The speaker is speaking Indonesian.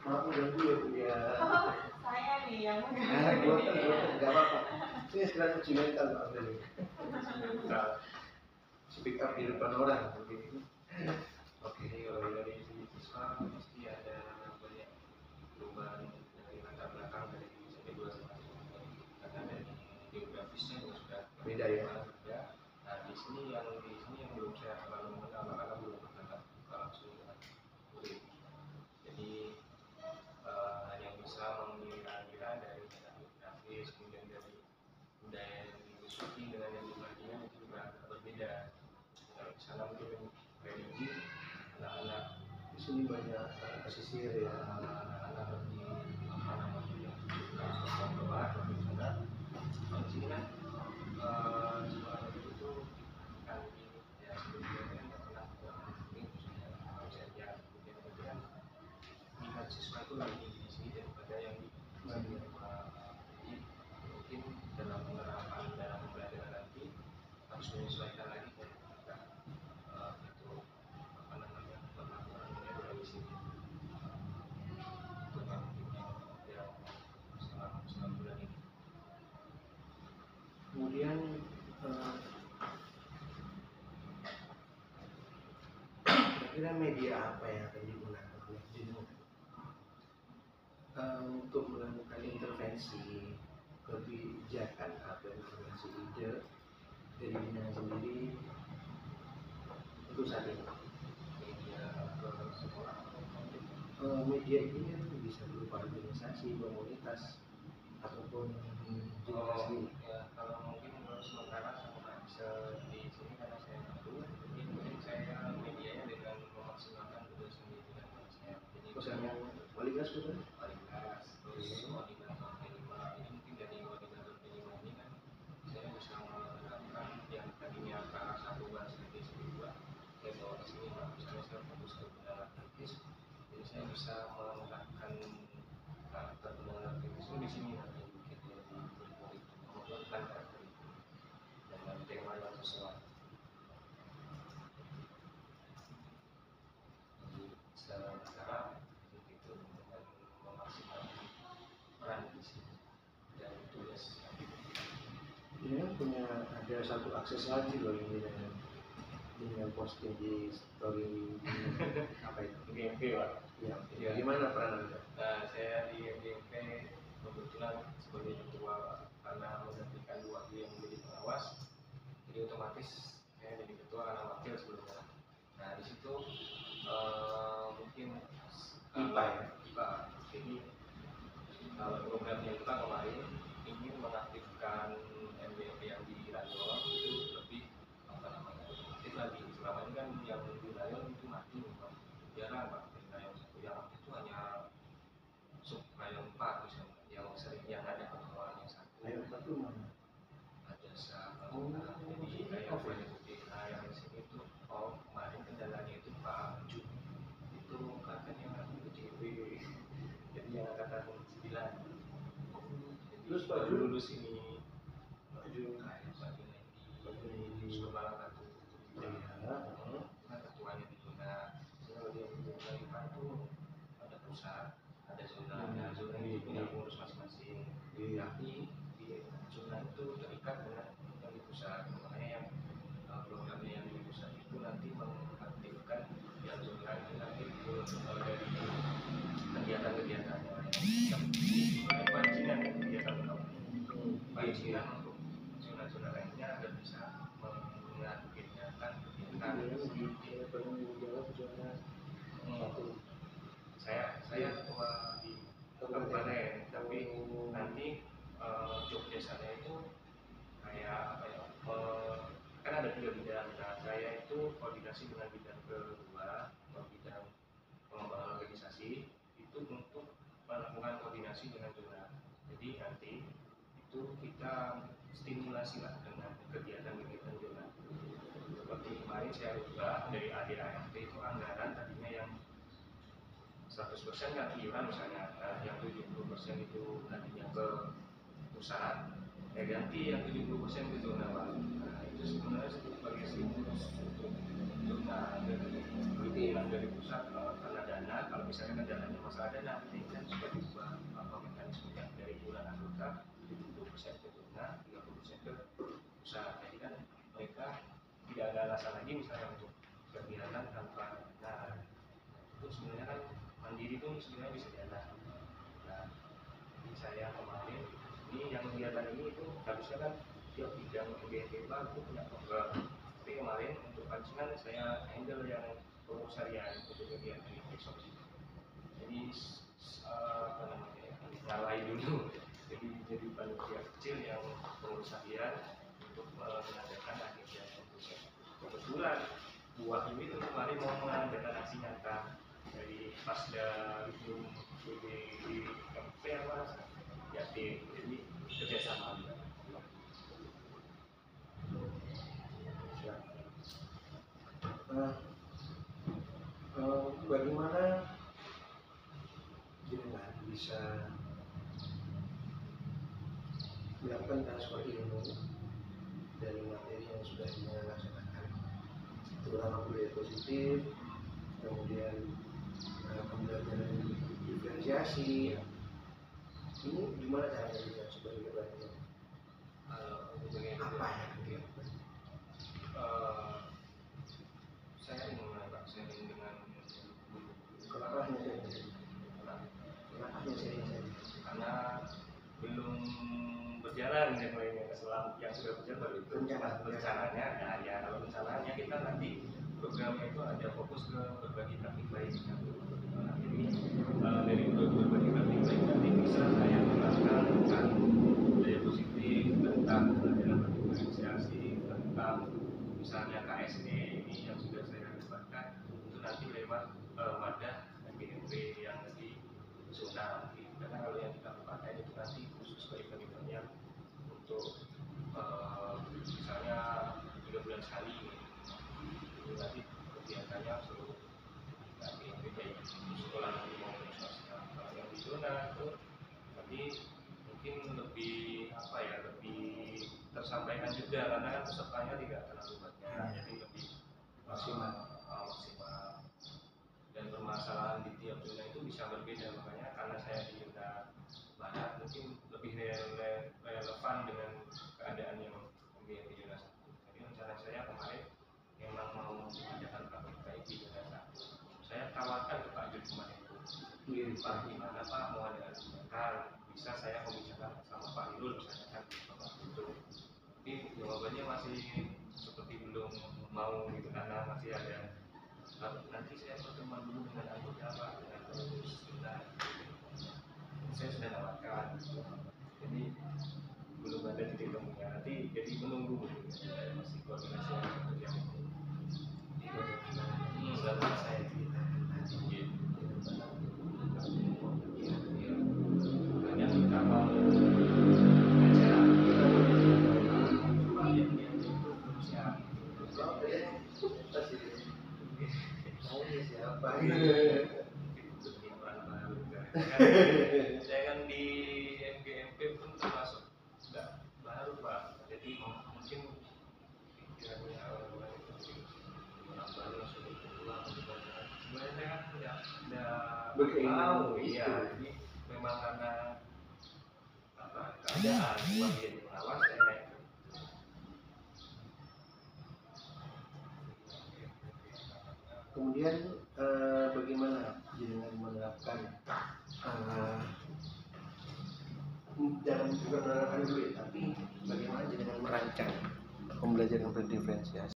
Maaf mengganggu ya Bu ya. Saya nih yang Gua nggak apa-apa. Ini sekarang uji mental Pak Abdul. Speak up di depan orang begini. Oke, kalau dari segi siswa pasti ada banyak perubahan dari latar belakang dari SMP 2 sama karena dari geografisnya juga sudah Beda ya. berbeda. Nah di sini yang belum saya terlalu mengenal karena belum bertatap muka langsung dengan murid. Jadi hanya bisa mengira-ngira dari geografis, kemudian dari budaya yang dimasuki dengan yang dibagian itu juga agak berbeda. Kalau di sana mungkin religi anak-anak Di sini banyak pesisir ya. anak-anak lebih apa namanya suka berdoa atau gimana. Kalau di sini kan semua itu kan ya sebelumnya kan pernah ini kalau saja kemudian kemudian minat siswa itu lebih tinggi di sini daripada yang di sini. Jadi mungkin dalam penerapan dalam pembelajaran nanti harus menyesuaikan lagi dari kita itu apa namanya peraturannya dari sini. Itu kan yang selama bulan ini. Kemudian kira-kira media apa yang akan digunakan oleh jenengan untuk melakukan intervensi kebijakan atau intervensi ide dari jenengan sendiri untuk saat ini? Media ke sekolah Media ini kan bisa berupa organisasi, komunitas ataupun jenengan sendiri. ya kalau mungkin untuk sementara sama bisa di sini karena saya baru jadi mungkin saya medianya dengan memaksimalkan tugas sendiri dan saya jadi Pesan yang paling gas betul? kualitas terus koordinator penima ini mungkin dari koordinator penima ini kan saya bisa menerapkan yang tadinya ke arah satu bahasa Inggris kedua saya bawa ke sini misalnya saya fokus ke pendalam kritis jadi saya bisa menerapkan karakter pendalam kritis itu di sini nanti mungkin jadi murid-murid membuatkan karakter itu dengan tema yang sesuai. Jadi secara begitu dengan memaksimalkan peran di sini dan tugas. Ini kan punya ada satu akses lagi loh ini dengan posting di story apa itu? GMP Pak. Ya, Ya. gimana peran Anda? Nah, saya di GMP kebetulan sebagai ketua karena menggantikan dua yang menjadi pengawas, jadi otomatis saya jadi ketua karena wakil sebelumnya. Nah di situ mungkin IPA ya? IPA. Jadi kalau program yang kita kemarin ingin mengaktifkan MBMP yang di Randol itu lebih apa namanya aktif lagi. Selama ini kan yang di Randol itu mati memang jarang Pak. Yang satu yang aktif itu hanya Rayon 4 misalnya yang sering yang ada pertemuan yang satu. Rayon 4 itu mana? Ada jadi kayak yang di sini itu kemarin kendalanya itu Pak Ju itu katanya nggak jadi yang angkatan 9 Terus Pak Ju lulus ini Pak Ju Pak Ju di Surabaya satu kan ketuanya di Tuna kalau dia di Tuna itu ada pusat ada zona yang punya pengurus masing-masing tapi di zona itu terikat dengan yang di pusat makanya yang programnya yang di pusat itu nanti mengaktifkan yang zona itu nanti dari kegiatan-kegiatannya yang pancingan kegiatan pancingan untuk zona-zona lainnya agar bisa mengagendakan kegiatan saya ketua di kabupaten tapi nanti job desanya itu kayak apa ya kan ada 3 bidang. Nah saya itu koordinasi dengan bidang kedua atau bidang pengembangan organisasi itu untuk melakukan koordinasi dengan zona. Jadi nanti itu kita stimulasi lah dengan kegiatan-kegiatan zona. Seperti kemarin saya ubah dari ADART itu anggaran tadinya yang 100% kan iuran misalnya, yang 70% itu nantinya ke pusat, ganti yang 70% ke zona Pak. Nah itu sebenarnya sebagai stimulus untuk zona dari dukungan dari pusat karena dana kalau misalkan ada masalah dana, ini kan sudah diubah mekanismenya dari bulan anggota 20% ke dana, 30% ke usaha. Jadi kan mereka tidak ada alasan lagi misalnya untuk kegiatan tanpa dana. Itu sebenarnya kan mandiri itu sebenarnya bisa jalan. Nah, ini saya kemarin ini yang kegiatan ini itu harusnya kan tiap bidang BNP itu punya program. Tapi kemarin untuk pancingan saya handle yang pengurus harian untuk kegiatan ini besok. Jadi apa namanya nyalain dulu. Jadi panitia kecil yang pengurus harian untuk mengadakan akhirnya keputusan. Kebetulan buah ini tuh kemarin mau mengadakan aksi nyata dari Pasda itu di apa ya jadi kerjasama. Bagaimana jenengan bisa melakukan transfer ilmu dari materi yang sudah dilaksanakan, terutama budaya positif, kemudian pembelajaran diferensiasi. Ini gimana caranya bisa sebagai pelajar? Apa ya? Saya ingin dengan Kenapa hanya saya? Karena belum berjalan yang sudah berjalan baru itu rencananya. Nah ya kalau rencananya kita nanti programnya itu ada fokus ke berbagi praktik baik. Jadi dari berbagi praktik baik nanti bisa saya terangkan tentang budaya positif, tentang pelajaran diferensiasi, tentang misalnya KSE ini yang sudah saya dapatkan itu nanti lewat wadah BNP yang di zona. Karena kalau yang kita pakai itu nanti khusus ke event-event yang untuk misalnya 3 bulan sekali ini nanti kegiatannya seluruh BNP baik sekolah nanti maupun swasta. Kalau yang di zona itu nanti mungkin lebih lebih tersampaikan juga karena kan pesertanya tidak terlalu banyak, jadi lebih maksimal. Dan permasalahan di tiap zona itu bisa berbeda, makanya karena saya di zona barat mungkin lebih relevan dengan keadaan yang di zona 1. Jadi rencana saya kemarin memang mau mengadakan praktik baik di zona 1. Saya tawarkan ke Pak Jun kemarin itu, Pak gimana Pak mau ada kegiatan, bisa saya membicarakan sama Pak Irul misalnya kan itu. Tapi jawabannya masih seperti belum mau gitu karena masih ada nanti saya pertemuan dulu dengan anggota Pak, dengan pengurus kita. Saya sudah nawarkan, jadi belum ada titik temunya. Nanti jadi menunggu masih koordinasi yang terjadi. Setelah saya ceritakan nanti, hanya kita mau aja cuma dia itu belum siap. Siapa? Saya kan di MGMP pun termasuk nggak baru Pak, jadi mungkin pikirannya awal-awal itu orang baru langsung pulang. Sebenarnya saya kan udah tahu, iya. Jadi memang karena keadaan buat jadi pengawas saya naik. Kemudian bagaimana dengan menerapkan jangan bukan menerapkan dulu, tapi bagaimana dengan merancang pembelajaran berdiferensiasi?